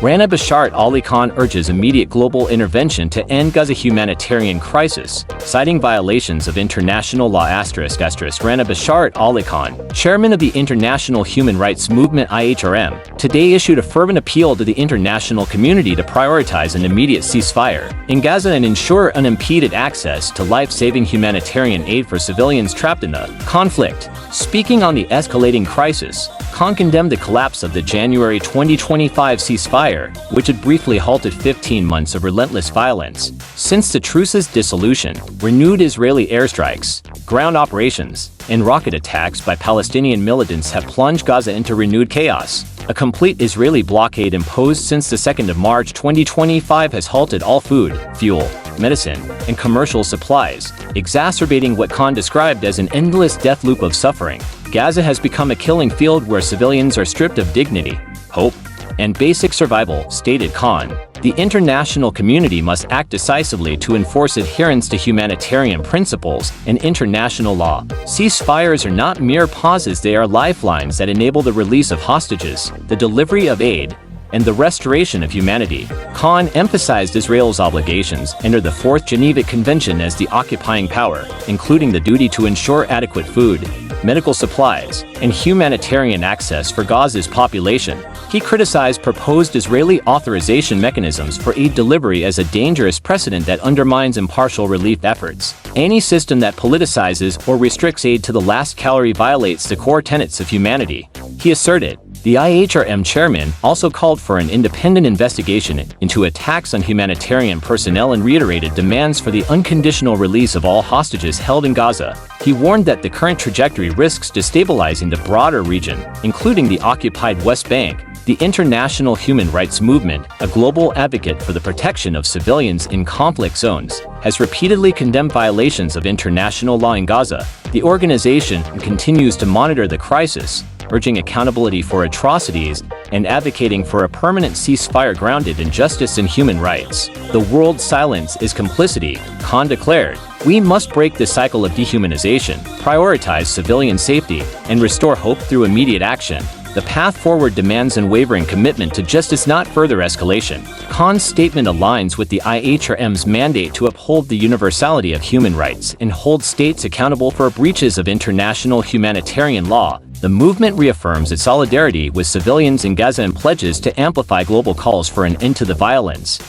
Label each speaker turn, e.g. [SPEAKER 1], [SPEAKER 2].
[SPEAKER 1] Rana Bashart Ali Khan urges immediate global intervention to end Gaza humanitarian crisis, citing violations of international law. Rana Bashart Ali Khan, chairman of the International Human Rights Movement IHRM, today issued a fervent appeal to the international community to prioritize an immediate ceasefire in Gaza and ensure unimpeded access to life-saving humanitarian aid for civilians trapped in the conflict. Speaking on the escalating crisis, Khan condemned the collapse of the January 2025 ceasefire, which had briefly halted 15 months of relentless violence. Since the truce's dissolution, renewed Israeli airstrikes, ground operations, and rocket attacks by Palestinian militants have plunged Gaza into renewed chaos. A complete Israeli blockade imposed since the 2nd of March 2025 has halted all food, fuel, medicine, and commercial supplies, exacerbating what Khan described as an endless death loop of suffering. Gaza has become a killing field where civilians are stripped of dignity, hope, and basic survival, stated Khan. The international community must act decisively to enforce adherence to humanitarian principles and international law. Ceasefires are not mere pauses, they are lifelines that enable the release of hostages, the delivery of aid, and the restoration of humanity. Khan emphasized Israel's obligations under the Fourth Geneva Convention as the occupying power, including the duty to ensure adequate food, medical supplies, and humanitarian access for Gaza's population. He criticized proposed Israeli authorization mechanisms for aid delivery as a dangerous precedent that undermines impartial relief efforts. Any system that politicizes or restricts aid to the last calorie violates the core tenets of humanity, he asserted. The IHRM chairman also called for an independent investigation into attacks on humanitarian personnel and reiterated demands for the unconditional release of all hostages held in Gaza. He warned that the current trajectory risks destabilizing the broader region, including the occupied West Bank. The International Human Rights Movement, a global advocate for the protection of civilians in conflict zones, has repeatedly condemned violations of international law in Gaza. The organization continues to monitor the crisis, urging accountability for atrocities and advocating for a permanent ceasefire grounded in justice and human rights. The world's silence is complicity, Khan declared. We must break the cycle of dehumanization, prioritize civilian safety, and restore hope through immediate action. The path forward demands unwavering commitment to justice, not further escalation. Khan's statement aligns with the IHRM's mandate to uphold the universality of human rights and hold states accountable for breaches of international humanitarian law. The movement reaffirms its solidarity with civilians in Gaza and pledges to amplify global calls for an end to the violence.